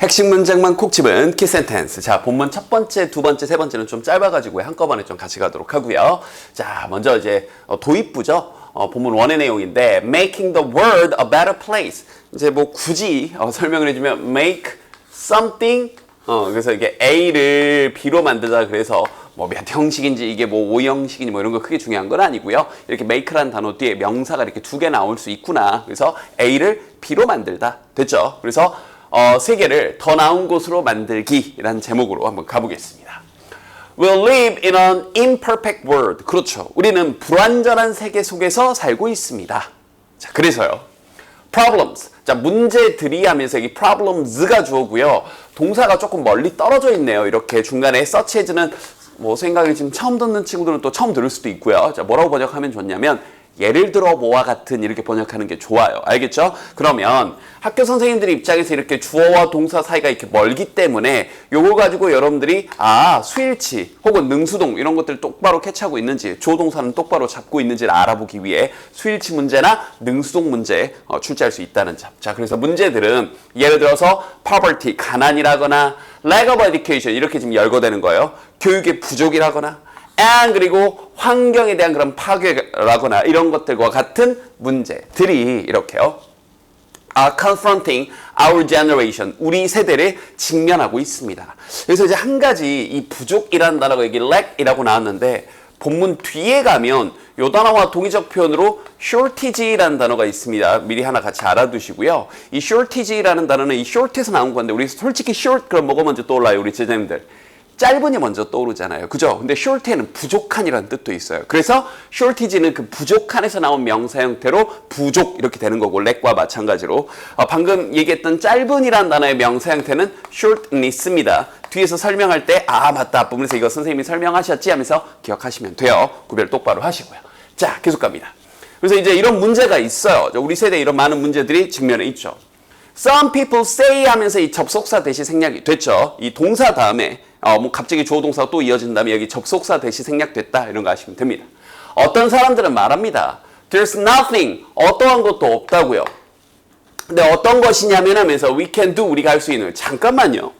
핵심 문장만 콕 집은 키센텐스. 자, 본문 첫 번째, 두 번째, 세 번째는 좀 짧아가지고 한꺼번에 좀 같이 가도록 하고요. 자, 먼저 이제 도입부죠. 본문 원의 내용인데 making the world a better place. 이제 뭐 굳이 설명을 해주면 make something 그래서 이게 A를 B로 만들자 그래서 뭐 몇 형식인지 이게 뭐 5형식인지 뭐 이런 거 크게 중요한 건 아니고요. 이렇게 make라는 단어 뒤에 명사가 이렇게 두 개 나올 수 있구나. 그래서 A를 B로 만들다. 됐죠? 그래서 세계를 더 나은 곳으로 만들기라는 제목으로 한번 가보겠습니다. We'll live in an imperfect world. 그렇죠. 우리는 불완전한 세계 속에서 살고 있습니다. 자, 그래서요. Problems. 자, 문제들이 하면서 이 problems가 주어고요. 동사가 조금 멀리 떨어져 있네요. 이렇게 중간에 such as는 뭐 생각이 지금 처음 듣는 친구들은 또 처음 들을 수도 있고요. 자, 뭐라고 번역하면 좋냐면 예를 들어 뭐와 같은 이렇게 번역하는 게 좋아요. 알겠죠? 그러면 학교 선생님들 입장에서 이렇게 주어와 동사 사이가 이렇게 멀기 때문에 요거 가지고 여러분들이 수일치 혹은 능수동 이런 것들 똑바로 캐치하고 있는지 주어 동사는 똑바로 잡고 있는지를 알아보기 위해 수일치 문제나 능수동 문제 출제할 수 있다는 점. 자, 그래서 문제들은 예를 들어서 poverty, 가난이라거나 lack of education 이렇게 지금 열거되는 거예요. 교육의 부족이라거나 and 그리고 환경에 대한 그런 파괴라거나 이런 것들과 같은 문제들이 이렇게요. confronting our generation, 우리 세대를 직면하고 있습니다. 그래서 이제 한 가지 이 부족이라는 단어가 여기 lack이라고 나왔는데 본문 뒤에 가면 이 단어와 동의적 표현으로 shortage라는 단어가 있습니다. 미리 하나 같이 알아두시고요. 이 shortage라는 단어는 이 short에서 나온 건데 우리 솔직히 short 그럼 뭐가 먼저 떠올라요? 우리 제자님들. 짧은이 먼저 떠오르잖아요. 그죠? 근데 short에는 부족한이라는 뜻도 있어요. 그래서 shortage는 그 부족한에서 나온 명사 형태로 부족 이렇게 되는 거고 lack과 마찬가지로 방금 얘기했던 짧은이라는 단어의 명사 형태는 shortness입니다. 뒤에서 설명할 때 맞다 앞부분에서 이거 선생님이 설명하셨지 하면서 기억하시면 돼요. 구별 똑바로 하시고요. 자, 계속 갑니다. 그래서 이제 이런 문제가 있어요. 우리 세대에 이런 많은 문제들이 직면해 있죠. Some people say 하면서 이 접속사 대시 생략이 됐죠. 이 동사 다음에 뭐 갑자기 주어 동사가 또 이어진 다음에 여기 접속사 대시 생략됐다 이런 거 아시면 됩니다. 어떤 사람들은 말합니다. There's nothing, 어떠한 것도 없다고요. 근데 어떤 것이냐면 하면서 we can do, 우리가 할 수 있는. 잠깐만요.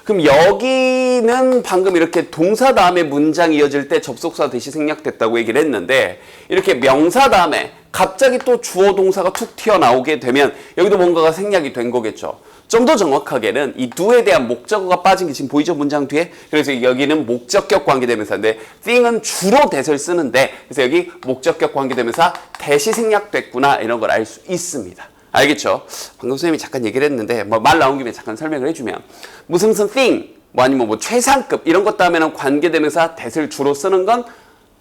그럼 여기는 방금 이렇게 동사 다음에 문장이 이어질 때 접속사 대시 생략됐다고 얘기를 했는데 이렇게 명사 다음에 갑자기 또 주어 동사가 툭 튀어나오게 되면 여기도 뭔가가 생략이 된 거겠죠. 좀 더 정확하게는 이 do에 대한 목적어가 빠진 게 지금 보이죠? 문장 뒤에? 그래서 여기는 목적격 관계대명사인데 thing은 주로 that을 쓰는데 그래서 여기 목적격 관계대명사 that이 생략됐구나 이런 걸 알 수 있습니다. 알겠죠? 방금 선생님이 잠깐 얘기를 했는데 말 나온 김에 잠깐 설명을 해주면 무슨 thing 아니면 뭐 최상급 이런 것 다음에는 관계대명사 that을 주로 쓰는 건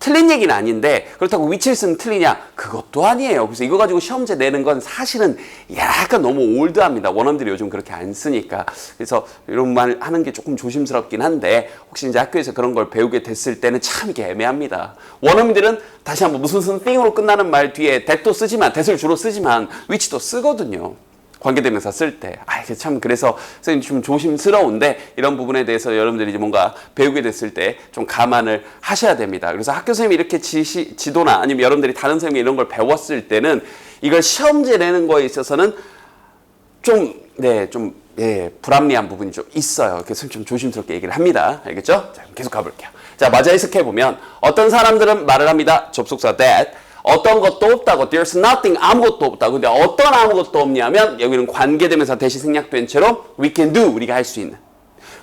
틀린 얘기는 아닌데 그렇다고 위치를 쓰면 틀리냐? 그것도 아니에요. 그래서 이거 가지고 시험제 내는 건 사실은 약간 너무 올드합니다. 원어민들이 요즘 그렇게 안 쓰니까. 그래서 이런 말 하는 게 조금 조심스럽긴 한데 혹시 이제 학교에서 그런 걸 배우게 됐을 때는 참 이게 애매합니다. 원어민들은 다시 한번 무슨 thing으로 끝나는 말 뒤에 that도 쓰지만 that을 주로 쓰지만 위치도 쓰거든요. 관계대명사 쓸 때. 이게 참 그래서 선생님 좀 조심스러운데 이런 부분에 대해서 여러분들이 이제 뭔가 배우게 됐을 때 좀 감안을 하셔야 됩니다. 그래서 학교 선생님이 이렇게 지도나 아니면 여러분들이 다른 선생님이 이런 걸 배웠을 때는 이걸 시험제 내는 거에 있어서는 불합리한 부분이 좀 있어요. 그래서 좀 조심스럽게 얘기를 합니다. 알겠죠? 자, 계속 가볼게요. 자, 맞아 해석해보면 어떤 사람들은 말을 합니다. 접속사 that. 어떤 것도 없다고. There's nothing. 아무것도 없다고. 근데 어떤 아무것도 없냐면 여기는 관계대명사 대시 생략된 채로 we can do. 우리가 할 수 있는.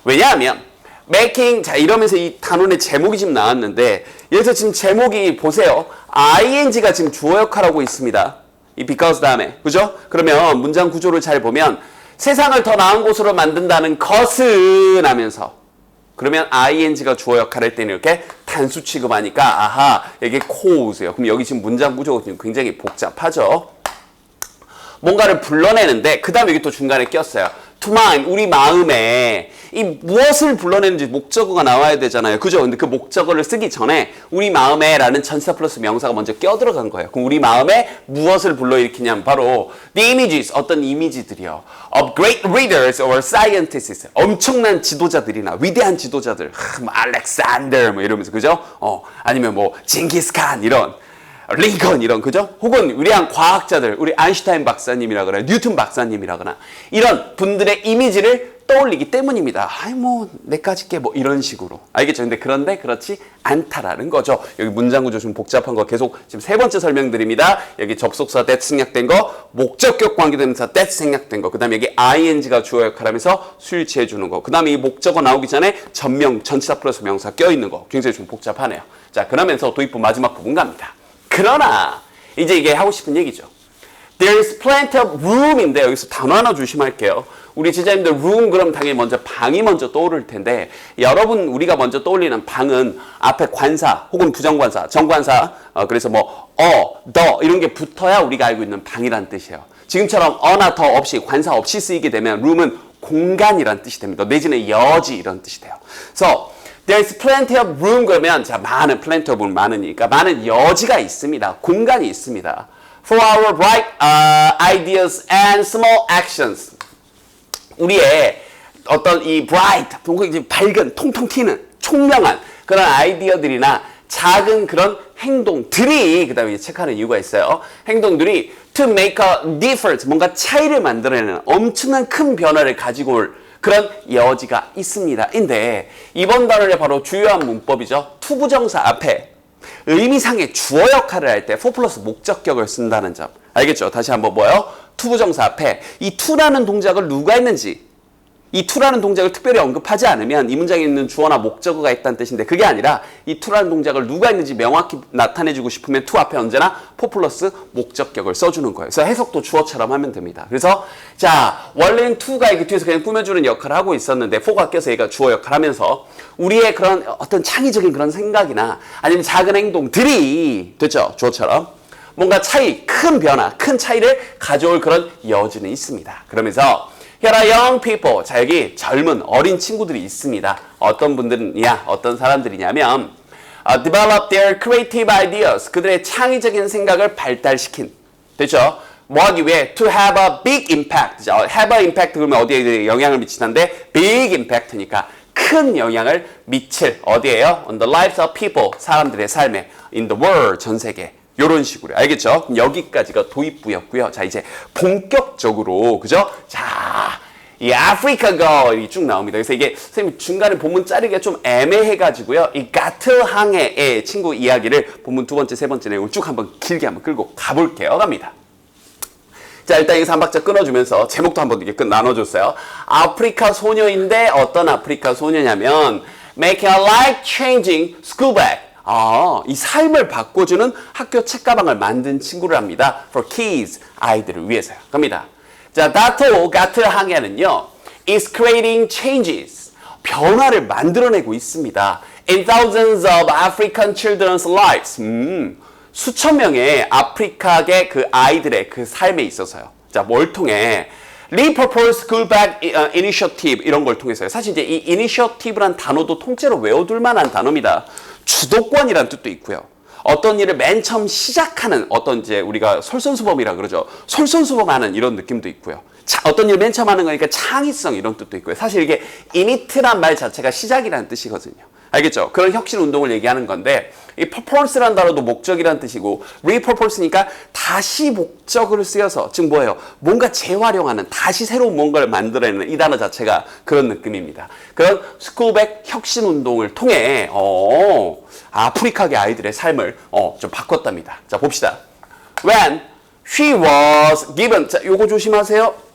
왜냐하면 making 자 이러면서 이 단원의 제목이 지금 나왔는데 여기서 지금 제목이 보세요. ing가 지금 주어 역할하고 있습니다. 이 because 다음에. 그죠? 그러면 문장 구조를 잘 보면 세상을 더 나은 곳으로 만든다는 것은 하면서 그러면 ing가 주어 역할을 할 때는 이렇게 단수 취급하니까 여기 cause예요. 그럼 여기 지금 문장 구조가 굉장히 복잡하죠. 뭔가를 불러내는데 그 다음에 여기 또 중간에 꼈어요. to mind, 우리 마음에 이 무엇을 불러내는지 목적어가 나와야 되잖아요. 그죠? 근데 그 목적어를 쓰기 전에 우리 마음에 라는 전치사 플러스 명사가 먼저 껴들어간 거예요. 그럼 우리 마음에 무엇을 불러일으키냐면 바로 the images, 어떤 이미지들이요. of great readers or scientists, 엄청난 지도자들이나 위대한 지도자들, 알렉산더 뭐 이러면서 그죠? 아니면 뭐 징기스칸 이런 링컨 이런 그죠? 혹은 위대한 과학자들, 우리 아인슈타인 박사님이라거나 뉴턴 박사님이라거나 이런 분들의 이미지를 떠올리기 때문입니다. 아이 뭐 내까짓 게 뭐 이런 식으로. 알겠죠? 그런데 그렇지 않다라는 거죠. 여기 문장 구조 좀 복잡한 거 계속 지금 세 번째 설명드립니다. 여기 접속사 that 생략된 거, 목적격 관계대명사 that 생략된 거, 그 다음에 여기 ing가 주어 역할하면서 수일치 해주는 거, 그 다음에 이 목적어 나오기 전에 전명, 전치사 플러스 명사 껴있는 거 굉장히 좀 복잡하네요. 자, 그러면서 도입부 마지막 부분 갑니다. 그러나 이제 이게 하고 싶은 얘기죠. There's plenty of room인데 여기서 단어 하나 조심할게요. 우리 제자님들 room 그럼 당연히 먼저 방이 먼저 떠오를 텐데 여러분 우리가 먼저 떠올리는 방은 앞에 관사 혹은 부정관사, 정관사 그래서 뭐 the 이런 게 붙어야 우리가 알고 있는 방이란 뜻이에요. 지금처럼 어나 더 없이 관사 없이 쓰이게 되면 room은 공간이란 뜻이 됩니다. 내지는 여지 이런 뜻이 돼요. 그래서 There's plenty of room 그러면 자 많은 plenty of room 많으니까 많은 여지가 있습니다. 공간이 있습니다. For our bright ideas and small actions. 우리의 어떤 이 bright, 밝은, 통통 튀는, 총명한 그런 아이디어들이나 작은 그런 행동들이 그 다음에 체크하는 이유가 있어요. 행동들이 to make a difference, 뭔가 차이를 만들어내는 엄청난 큰 변화를 가지고 올 그런 여지가 있습니다. 인데 이번 단어의 바로 주요한 문법이죠. 투부정사 앞에 의미상의 주어 역할을 할 때 for 플러스 목적격을 쓴다는 점. 알겠죠? 다시 한번 뭐요? 투부정사 앞에 이 to라는 동작을 누가 했는지 이 to라는 동작을 특별히 언급하지 않으면 이 문장에 있는 주어나 목적어가 있다는 뜻인데 그게 아니라 이 to라는 동작을 누가 했는지 명확히 나타내주고 싶으면 to 앞에 언제나 for 플러스 목적격을 써주는 거예요. 그래서 해석도 주어처럼 하면 됩니다. 그래서 자 원래는 to가 이렇게 뒤에서 그냥 꾸며주는 역할을 하고 있었는데 for가 껴서 얘가 주어 역할을 하면서 우리의 그런 어떤 창의적인 그런 생각이나 아니면 작은 행동들이 됐죠? 주어처럼 뭔가 차이, 큰 변화, 큰 차이를 가져올 그런 여지는 있습니다. 그러면서 Here are young people. 자, 여기 젊은 어린 친구들이 있습니다. 어떤 분들이냐, 어떤 사람들이냐면 develop their creative ideas. 그들의 창의적인 생각을 발달시킨. 됐죠? 뭐 하기 위해 to have a big impact. have a impact 그러면 어디에 영향을 미치는데 big impact니까 큰 영향을 미칠 어디에요? On the lives of people. 사람들의 삶에 in the world. 전 세계. 요런 식으로 알겠죠? 그럼 여기까지가 도입부였고요. 자 이제 본격적으로 그죠? 자, 이 아프리카 걸이 쭉 나옵니다. 그래서 이게 선생님 중간에 본문 자르기가 좀 애매해가지고요. 이 가트항해의 친구 이야기를 본문 두 번째, 세 번째 내용을 쭉 한번 길게 한번 끌고 가볼게요. 갑니다. 자 일단 여기서 한 박자 끊어주면서 제목도 한번 이렇게 나눠줬어요. 아프리카 소녀인데 어떤 아프리카 소녀냐면 making a life-changing school bag. 이 삶을 바꿔주는 학교 책가방을 만든 친구를 합니다. For kids, 아이들을 위해서요. 갑니다. 자, 다토 가트 항해는요, is creating changes, 변화를 만들어내고 있습니다. In thousands of African children's lives, 수천 명의 아프리카계 그 아이들의 그 삶에 있어서요. 자, 뭘 통해? Repurpose School Bag Initiative 이런 걸 통해서요. 사실 이제 이 initiative란 단어도 통째로 외워둘 만한 단어입니다. 주도권이란 뜻도 있고요. 어떤 일을 맨 처음 시작하는 어떤 이제 우리가 솔선수범이라 그러죠. 솔선수범하는 이런 느낌도 있고요. 어떤 일을 맨 처음 하는 거니까 창의성 이런 뜻도 있고요. 사실 이게 init란 말 자체가 시작이라는 뜻이거든요. 알겠죠? 그런 혁신 운동을 얘기하는 건데 이 purpose란 단어도 목적이라는 뜻이고 repurpose니까 다시 목적을 쓰여서 즉 뭐예요? 뭔가 재활용하는 다시 새로운 뭔가를 만들어내는 이 단어 자체가 그런 느낌입니다. 그런 스쿨백 혁신 운동을 통해 아프리카계 아이들의 삶을 좀 바꿨답니다. 자 봅시다. When she was given 자 요거 조심하세요.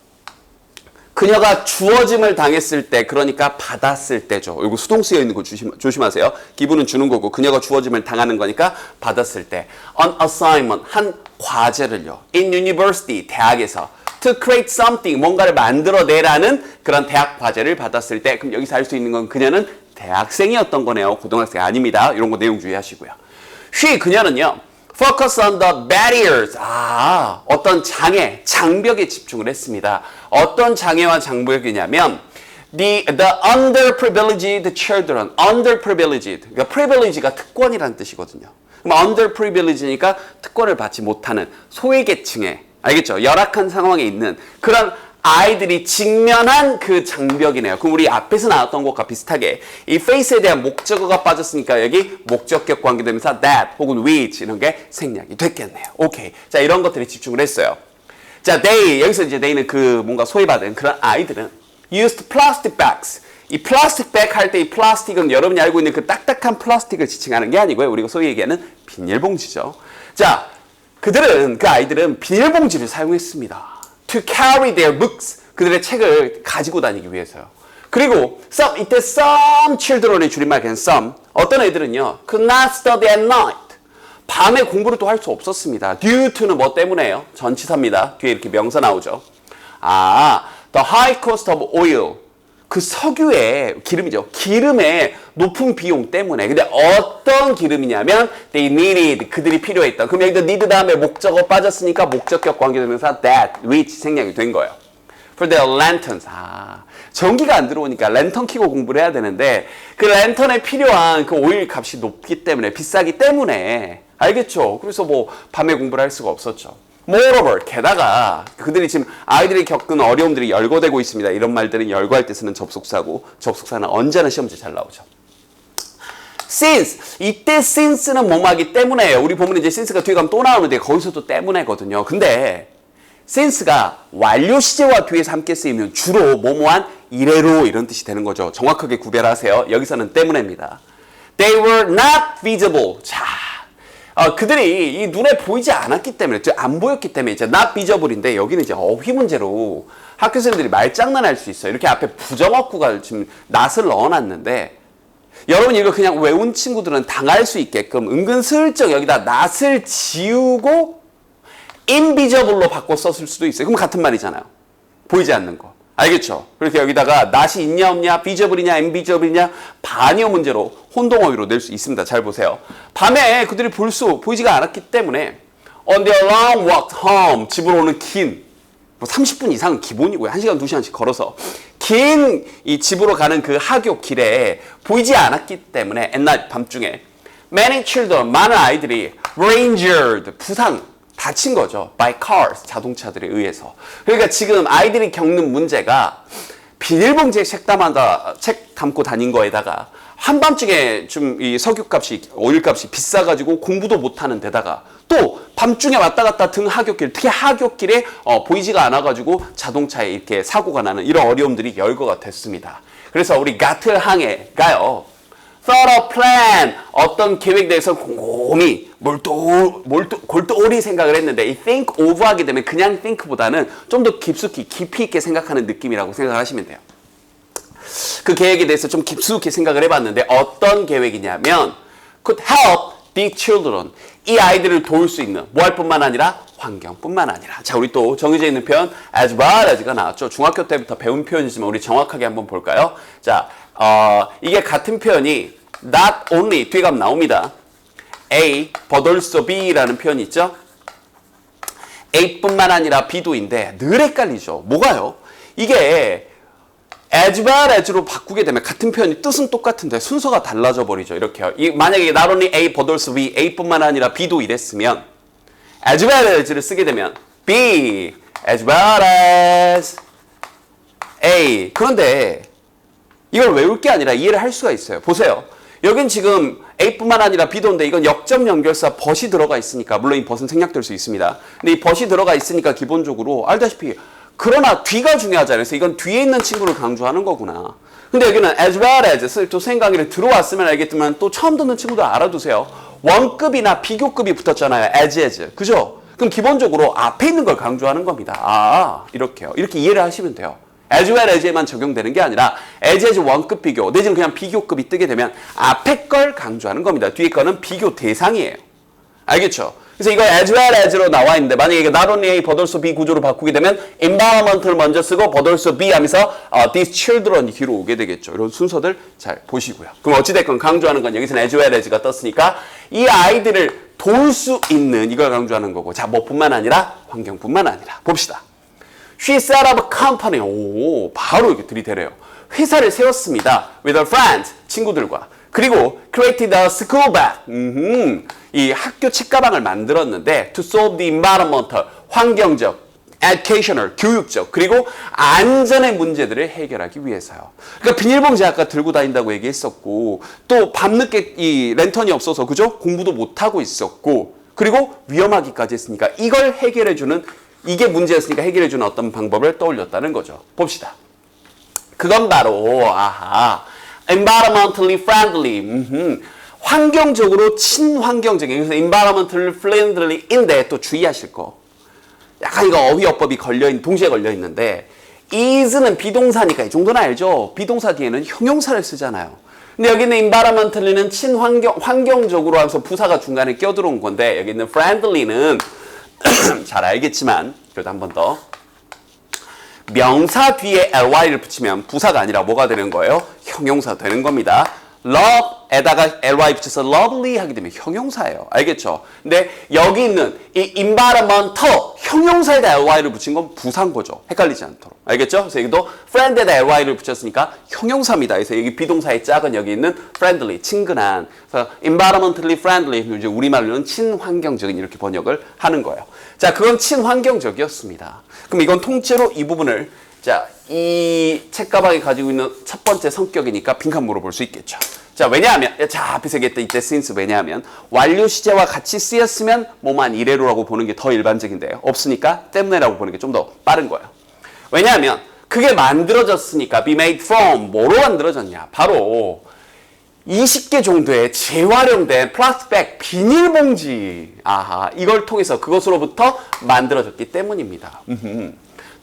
그녀가 주어짐을 당했을 때, 그러니까 받았을 때죠. 이거 수동 쓰여 있는 거 조심하세요. 기분은 주는 거고, 그녀가 주어짐을 당하는 거니까 받았을 때. An assignment, 한 과제를요. In university, 대학에서. To create something, 뭔가를 만들어내라는 그런 대학 과제를 받았을 때, 그럼 여기서 알 수 있는 건 그녀는 대학생이었던 거네요. 고등학생 아닙니다. 이런 거 내용 주의하시고요. 그녀는요. Focus on the barriers. 어떤 장애, 장벽에 집중을 했습니다. 어떤 장애와 장벽이냐면 the underprivileged children. underprivileged. 그러니까 privilege가 특권이라는 뜻이거든요. 그럼 underprivileged니까 특권을 받지 못하는 소외계층의 알겠죠? 열악한 상황에 있는 그런 아이들이 직면한 그 장벽이네요. 그럼 우리 앞에서 나왔던 것과 비슷하게 이 face에 대한 목적어가 빠졌으니까 여기 목적격 관계대명사 that 혹은 which 이런 게 생략이 됐겠네요. 오케이. 자, 이런 것들이 집중을 했어요. 자, they 여기서 이제 they는 그 뭔가 소외받은 그런 아이들은 used plastic bags. 이 플라스틱 백 할 때 이 플라스틱은 여러분이 알고 있는 그 딱딱한 플라스틱을 지칭하는 게 아니고요. 우리가 소위 얘기하는 비닐봉지죠. 자, 그 아이들은 비닐봉지를 사용했습니다. To carry their books. 그들의 책을 가지고 다니기 위해서요. 그리고 이때 some children의 줄임말 그냥 some. 어떤 애들은요. could not study at night. 밤에 공부를 또 할 수 없었습니다. due to는 뭐 때문에요? 전치사입니다. 뒤에 이렇게 명사 나오죠. The high cost of oil. 그 석유의 기름이죠. 기름의 높은 비용 때문에. 근데 어떤 기름이냐면 they needed. 그들이 필요했던. 그럼 여기다 need 다음에 목적어 빠졌으니까 목적격 관계대명사 that, which 생략이 된 거예요. For their lanterns. 전기가 안 들어오니까 랜턴 켜고 공부를 해야 되는데 그 랜턴에 필요한 그 오일 값이 높기 때문에 비싸기 때문에 알겠죠? 그래서 뭐 밤에 공부를 할 수가 없었죠. Moreover, 게다가 그들이 지금 아이들이 겪은 어려움들이 열거되고 있습니다. 이런 말들은 열거할 때 쓰는 접속사고 접속사는 언제나 시험지에 잘 나오죠. Since, 이때 since는 뭐뭐하기 때문에요. 우리 보면 이제 since가 뒤에 가면 또 나오는데 거기서도 때문에거든요. 근데 since가 완료 시제와 뒤에서 함께 쓰이면 주로 뭐뭐한 이래로 이런 뜻이 되는 거죠. 정확하게 구별하세요. 여기서는 때문에입니다. They were not visible. 자, 그들이 이 눈에 보이지 않았기 때문에, 안 보였기 때문에 이제 not visible인데 여기는 이제 어휘 문제로 학교 생들이 말장난할 수 있어요. 이렇게 앞에 부정어구가 지금 not을 넣어놨는데 여러분 이거 그냥 외운 친구들은 당할 수 있게끔 은근슬쩍 여기다 not을 지우고 invisible로 바꿔 썼을 수도 있어요. 그럼 같은 말이잖아요. 보이지 않는 거. 알겠죠? 그렇게 여기다가 not이 있냐 없냐, visible이냐 invisible이냐 반의어 문제로 혼동어휘로 낼 수 있습니다. 잘 보세요. 밤에 그들이 보이지가 않았기 때문에 on their long walk home, 집으로 오는 긴, 뭐 30분 이상은 기본이고요. 1시간, 2시간씩 걸어서 긴 이 집으로 가는 그 하교 길에 보이지 않았기 때문에 at night, 밤중에 many children, 많은 아이들이 were injured, 다친 거죠. by cars, 자동차들에 의해서. 그러니까 지금 아이들이 겪는 문제가 비닐봉지에 책 담고 다닌 거에다가 한밤중에 좀 이 석유값이, 오일값이 비싸가지고 공부도 못하는 데다가 또 밤중에 왔다 갔다 등 하굣길, 특히 하굣길에 보이지가 않아가지고 자동차에 이렇게 사고가 나는 이런 어려움들이 열거가 됐습니다. 그래서 우리 가틀항해가요. thought a plan, 어떤 계획에 대해서 곰곰이 골똘히 생각을 했는데 이 think of 하게 되면 그냥 think보다는 좀 더 깊이 있게 생각하는 느낌이라고 생각을 하시면 돼요. 그 계획에 대해서 좀 깊숙이 생각을 해봤는데 어떤 계획이냐면 could help the children, 이 아이들을 도울 수 있는 뭐 할 뿐만 아니라 환경뿐만 아니라. 자, 우리 또 정해져 있는 표현 as well as가 나왔죠. 중학교 때부터 배운 표현이지만 우리 정확하게 한번 볼까요? 자, 이게 같은 표현이 not only 뒤에 가면 나옵니다. A, but also B라는 표현이 있죠. A뿐만 아니라 B도인데 늘 헷갈리죠. 뭐가요? 이게 as well as로 바꾸게 되면 같은 표현이 뜻은 똑같은데 순서가 달라져 버리죠. 이렇게요. 만약에 not only A, but also B, A뿐만 아니라 B도 이랬으면 as well as를 쓰게 되면 B, as well as A. 그런데 이걸 외울 게 아니라 이해를 할 수가 있어요. 보세요. 여긴 지금 A뿐만 아니라 B도인데 이건 역점 연결사 but이 들어가 있으니까 물론 이 but은 생략될 수 있습니다. 근데 이 but이 들어가 있으니까 기본적으로 알다시피 그러나 뒤가 중요하잖아요. 그래서 이건 뒤에 있는 친구를 강조하는 거구나. 근데 여기는 as well as 또 생강의를 들어왔으면 알겠지만 또 처음 듣는 친구들 알아두세요. 원급이나 비교급이 붙었잖아요. as. 그죠? 그럼 기본적으로 앞에 있는 걸 강조하는 겁니다. 이렇게요. 이렇게 이해를 하시면 돼요. as well as에만 적용되는 게 아니라 as 원급 비교 내지는 그냥 비교급이 뜨게 되면 앞에 걸 강조하는 겁니다. 뒤에 거는 비교 대상이에요. 알겠죠? 그래서 이거 as well as로 나와 있는데 만약에 이거 not only A, but also B 구조로 바꾸게 되면 environment를 먼저 쓰고 but also B 하면서 these children이 뒤로 오게 되겠죠. 이런 순서들 잘 보시고요. 그럼 어찌됐건 강조하는 건 여기서는 as well as가 떴으니까 이 아이들을 도울 수 있는 이걸 강조하는 거고 자, 뭐뿐만 아니라 환경뿐만 아니라 봅시다. She set up a company. 바로 이렇게 들이대래요. 회사를 세웠습니다. With her friends, 친구들과. 그리고 created a school bag. 이 학교 책가방을 만들었는데 to solve the environmental, 환경적, educational, 교육적, 그리고 안전의 문제들을 해결하기 위해서요. 그러니까 비닐봉지 아까 들고 다닌다고 얘기했었고 또 밤늦게 이 랜턴이 없어서 그죠? 공부도 못하고 있었고 그리고 위험하기까지 했으니까 이걸 해결해주는 이게 문제였으니까 해결해주는 어떤 방법을 떠올렸다는 거죠. 봅시다. 그건 바로 environmentally friendly. 환경적으로 친환경적인. 그래서 environmentally friendly인데 또 주의하실 거. 약간 이거 어휘어법이 동시에 걸려 있는데 is는 비동사니까 이 정도는 알죠. 비동사 뒤에는 형용사를 쓰잖아요. 근데 여기 있는 environmentally는 환경적으로 하면서 부사가 중간에 껴들어온 건데 여기 있는 friendly는 잘 알겠지만 그래도 한 번 더 명사 뒤에 ly를 붙이면 부사가 아니라 뭐가 되는 거예요? 형용사 되는 겁니다. love에다가 ly 붙여서 lovely 하게 되면 형용사예요. 알겠죠? 근데 여기 있는 이 environmental 형용사에다 ly를 붙인 건 부사인 거죠. 헷갈리지 않도록. 알겠죠? 그래서 여기도 friend에다 ly를 붙였으니까 형용사입니다. 그래서 여기 비동사의 짝은 여기 있는 friendly, 친근한. 그래서 environmentally friendly, 이제 우리말로는 친환경적인 이렇게 번역을 하는 거예요. 자, 그건 친환경적이었습니다. 그럼 이건 통째로 이 부분을 자, 이 책가방이 가지고 있는 첫 번째 성격이니까 빈칸 물어볼 수 있겠죠. 자, 왜냐하면, 앞에서 얘기했던 이때 since 왜냐하면 완료 시제와 같이 쓰였으면 뭐만 이래로라고 보는 게 더 일반적인데요. 없으니까 때문에라고 보는 게 좀 더 빠른 거예요. 왜냐하면 그게 만들어졌으니까 be made from 뭐로 만들어졌냐? 바로 20개 정도의 재활용된 플라스틱백 비닐봉지. 이걸 통해서 그것으로부터 만들어졌기 때문입니다. The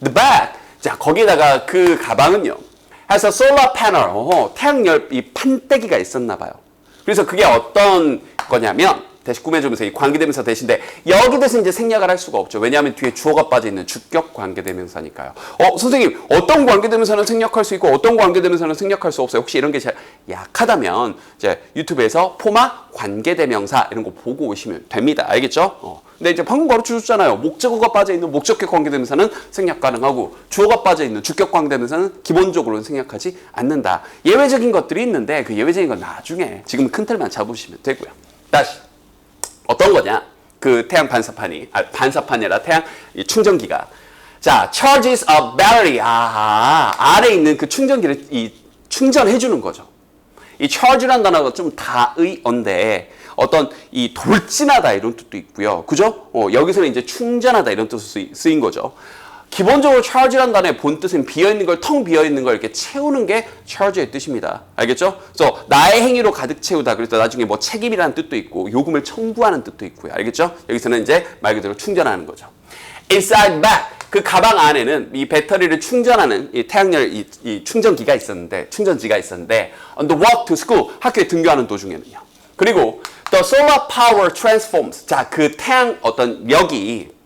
bag. 자, 거기다가 그 가방은요. 해서 solar panel, 태양열 이 판때기가 있었나 봐요. 그래서 그게 어떤 거냐면 다시 꾸며주면서 이 관계대명사 대신데 여기에서 이제 생략을 할 수가 없죠. 왜냐하면 뒤에 주어가 빠져 있는 주격 관계대명사니까요. 선생님 어떤 관계대명사는 생략할 수 있고 어떤 관계대명사는 생략할 수 없어요. 혹시 이런 게 잘 약하다면 이제 유튜브에서 포마 관계대명사 이런 거 보고 오시면 됩니다. 알겠죠? 근데 이제 방금 가르쳐 줬잖아요. 목적어가 빠져 있는 목적격 관계대명사는 생략 가능하고 주어가 빠져 있는 주격 관계대명사는 기본적으로는 생략하지 않는다. 예외적인 것들이 있는데 그 예외적인 건 나중에 지금 큰 틀만 잡으시면 되고요. 다시 어떤 거냐? 그 태양 반사판이 반사판이 아니라 태양 충전기가 자 charges a battery 안에 있는 그 충전기를 충전해 주는 거죠. 이 charge라는 단어가 좀 다의어인데 어떤 이 돌진하다 이런 뜻도 있고요. 그죠? 여기서는 이제 충전하다 이런 뜻으로 쓰인 거죠. 기본적으로 charge라는 단어의 본 뜻은 비어있는 걸, 텅 비어있는 걸 이렇게 채우는 게 charge의 뜻입니다. 알겠죠? 그래서 나의 행위로 가득 채우다. 그래서 나중에 뭐 책임이라는 뜻도 있고 요금을 청구하는 뜻도 있고요. 알겠죠? 여기서는 이제 말 그대로 충전하는 거죠. Inside bag. 그 가방 안에는 이 배터리를 충전하는 이 태양열 이 충전기가 있었는데, 충전지가 있었는데 on the walk to school. 학교에 등교하는 도중에는요. 그리고 the solar power transforms. 자, 그 태양 어떤 력이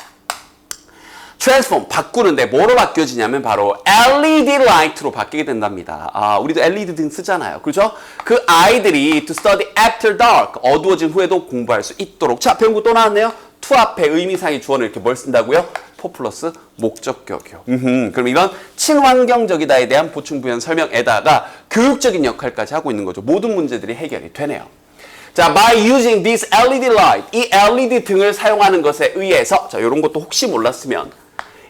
트랜스폼 바꾸는데 뭐로 바뀌어지냐면 바로 LED light로 바뀌게 된답니다. 우리도 LED 등 쓰잖아요. 그렇죠? 그 아이들이 to study after dark 어두워진 후에도 공부할 수 있도록. 자, 배운 거 또 나왔네요. to 앞에 의미상의 주어는 이렇게 뭘 쓴다고요? for 플러스 목적격이요. 그럼 이건 친환경적이다에 대한 보충 부연 설명에다가 교육적인 역할까지 하고 있는 거죠. 모든 문제들이 해결이 되네요. 자, by using this LED light, 이 LED 등을 사용하는 것에 의해서, 자, 이런 것도 혹시 몰랐으면,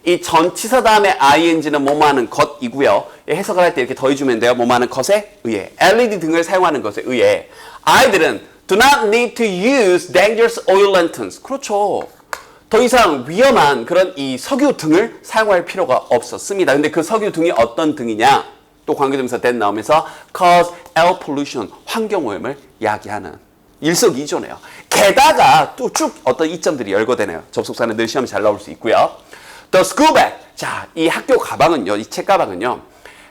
이 전치사 다음에 ing는 뭐뭐 하는 것이고요. 해석을 할 때 이렇게 더해주면 돼요. 뭐뭐 하는 것에 의해. LED 등을 사용하는 것에 의해. 아이들은 do not need to use dangerous oil lanterns. 그렇죠. 더 이상 위험한 그런 이 석유 등을 사용할 필요가 없었습니다. 근데 그 석유 등이 어떤 등이냐? 또 관계대명사 that 나오면서 cause air pollution, 환경오염을 야기하는. 일석이조네요. 게다가 또 쭉 어떤 이점들이 열거되네요. 접속사는 늘 시험에 잘 나올 수 있고요. The school bag. 자, 이 학교 가방은요, 이 책 가방은요,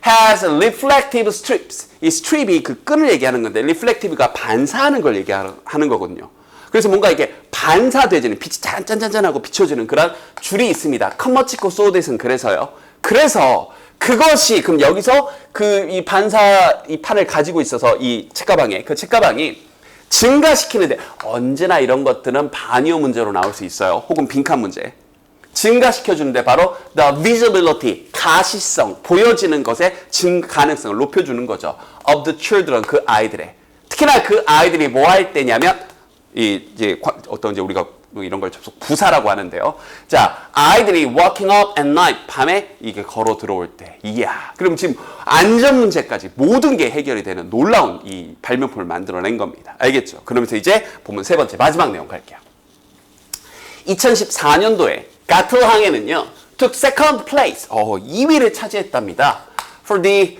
has reflective strips. 이 strip이 그 끈을 얘기하는 건데, reflective가 반사하는 걸 얘기하는 거거든요. 그래서 뭔가 이게 반사되지는 빛이 짠짠짠짠하고 비춰지는 그런 줄이 있습니다. 컴머치코 소댓은 그래서요. 그래서 그것이 그럼 여기서 그 이 반사 이 판을 가지고 있어서 이 책가방에 그 책가방이 증가시키는데 언제나 이런 것들은 반의어 문제로 나올 수 있어요. 혹은 빈칸 문제. 증가시켜주는데 바로 the visibility, 가시성, 보여지는 것의 가능성을 높여주는 거죠. of the children, 그 아이들의. 특히나 그 아이들이 뭐 할 때냐면 이제 어떤 이제 우리가 이런 걸 접속 부사라고 하는데요. 자, 아이들이 walking up at night, 밤에 이게 걸어 들어올 때. 이야. 그럼 지금 안전 문제까지 모든 게 해결이 되는 놀라운 이 발명품을 만들어낸 겁니다. 알겠죠? 그러면서 이제 보면 세 번째 마지막 내용 갈게요. 2014년도에 가틀항에는요, took second place, 2위를 차지했답니다. for the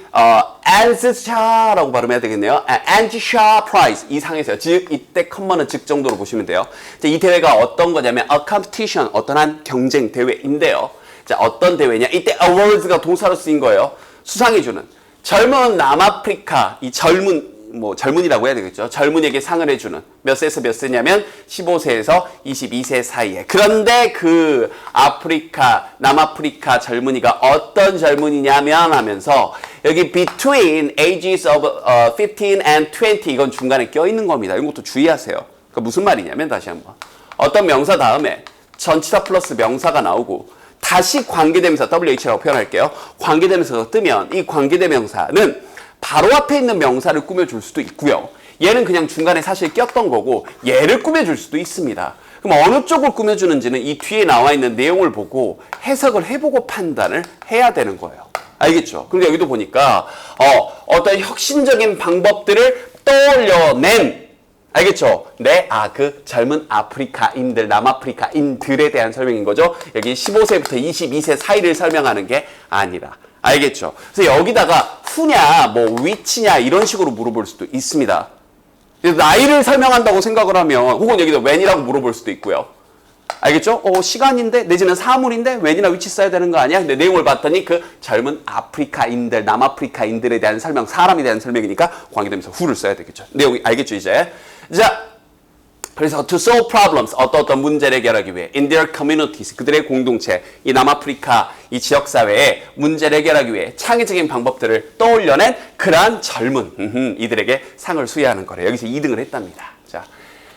Anscha 라고 발음해야 되겠네요. Anscha Prize 이 상에서요. 즉 이때 컴마는 즉 정도로 보시면 돼요. 자, 이 대회가 어떤 거냐면 a competition 어떠한 경쟁 대회인데요. 자, 어떤 대회냐? 이때 awards가 동사로 쓰인 거예요. 수상해주는 젊은 남아프리카 이 젊은이라고 해야 되겠죠. 젊은이에게 상을 해주는 몇 세에서 몇 세냐면 15세에서 22세 사이에. 그런데 그 남아프리카 젊은이가 어떤 젊은이냐면 하면서 여기 between ages of 15 and 20 이건 중간에 껴있는 겁니다. 이런 것도 주의하세요. 그러니까 무슨 말이냐면 다시 한번 어떤 명사 다음에 전치사 플러스 명사가 나오고 다시 관계대명사 WH라고 표현할게요. 관계대명사가 뜨면 이 관계대명사는 바로 앞에 있는 명사를 꾸며줄 수도 있고요. 얘는 그냥 중간에 사실 꼈던 거고 얘를 꾸며줄 수도 있습니다. 그럼 어느 쪽을 꾸며주는지는 이 뒤에 나와 있는 내용을 보고 해석을 해보고 판단을 해야 되는 거예요. 알겠죠? 근데 여기도 보니까 어떤 혁신적인 방법들을 떠올려낸 알겠죠? 네, 그 젊은 아프리카인들, 남아프리카인들에 대한 설명인 거죠. 여기 15세부터 22세 사이를 설명하는 게 아니라. 알겠죠? 그래서 여기다가 후냐, 위치냐 이런 식으로 물어볼 수도 있습니다. 나이를 설명한다고 생각을 하면 혹은 여기다 when이라고 물어볼 수도 있고요. 알겠죠? 시간인데 내지는 사물인데 when이나 위치 써야 되는 거 아니야? 근데 내용을 봤더니 그 젊은 아프리카인들, 남아프리카인들에 대한 설명, 사람에 대한 설명이니까 관계되면서 who를 써야 되겠죠. 내용이 알겠죠 이제? 자, 그래서 to solve problems, 어떤 문제를 해결하기 위해 in their communities, 그들의 공동체, 이 남아프리카 이 지역사회에 문제를 해결하기 위해 창의적인 방법들을 떠올려낸 그러한 젊은 이들에게 상을 수여하는 거래요. 여기서 2등을 했답니다. 자,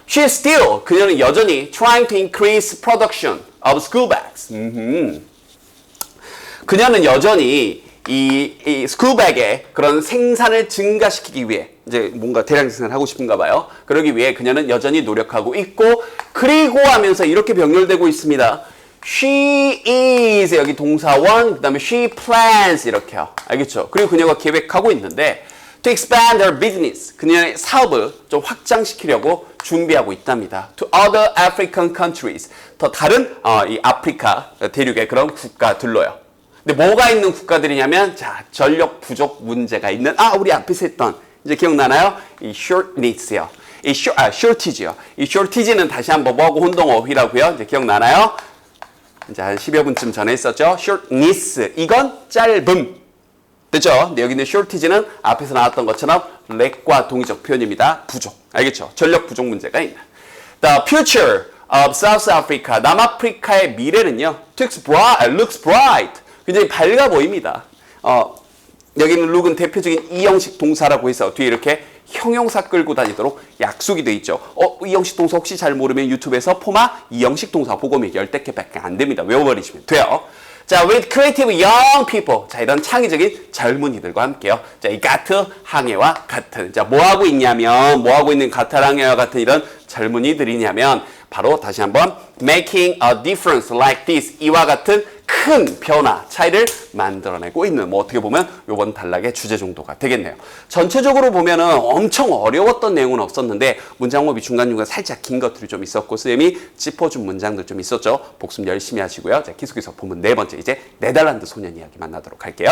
she is still, 그녀는 여전히 trying to increase production of school bags. 그녀는 여전히 이 스쿨백의 그런 생산을 증가시키기 위해 이제 뭔가 대량 생산을 하고 싶은가 봐요. 그러기 위해 그녀는 여전히 노력하고 있고 그리고 하면서 이렇게 병렬되고 있습니다. She is 여기 동사원 그 다음에 she plans 이렇게요. 알겠죠? 그리고 그녀가 계획하고 있는데 to expand her business 그녀의 사업을 좀 확장시키려고 준비하고 있답니다. To other African countries 더 다른 이 아프리카 대륙의 그런 국가들로요. 근데 뭐가 있는 국가들이냐면 자 전력 부족 문제가 있는 우리 앞에서 했던 이제 기억나나요? 이 shortness요. 이 shortage요. 이 shortage는 다시 한번 뭐하고 혼동어휘라고요. 이제 기억나나요? 이제 한 10여 분쯤 전에 했었죠. shortness 이건 짧음. 됐죠? 근데 여기 있는 shortage는 앞에서 나왔던 것처럼 lack과 동의적 표현입니다. 부족. 알겠죠? 전력 부족 문제가 있는. The future of South Africa 남아프리카의 미래는요. looks bright. 굉장히 밝아 보입니다. 여기는 look은 대표적인 이형식 동사라고 해서 뒤에 이렇게 형용사 끌고 다니도록 약속이 돼 있죠. 이형식 동사 혹시 잘 모르면 유튜브에서 포마 이형식 동사 보고미 10대 개밖에 안 됩니다. 외워버리시면 돼요. 자, with creative young people. 자, 이런 창의적인 젊은이들과 함께요. 자, 이 가트 항해와 같은. 자, 뭐 하고 있는 가트 항해와 같은 이런 젊은이들이냐면 바로 다시 한번 making a difference like this. 이와 같은 큰 변화, 차이를 만들어내고 있는 어떻게 보면 이번 단락의 주제 정도가 되겠네요. 전체적으로 보면은 엄청 어려웠던 내용은 없었는데 문장법이 중간중간 살짝 긴 것들이 좀 있었고 쌤이 짚어준 문장들 좀 있었죠. 복습 열심히 하시고요. 자, 계속해서 보면 네 번째 이제 네덜란드 소년 이야기 만나도록 할게요.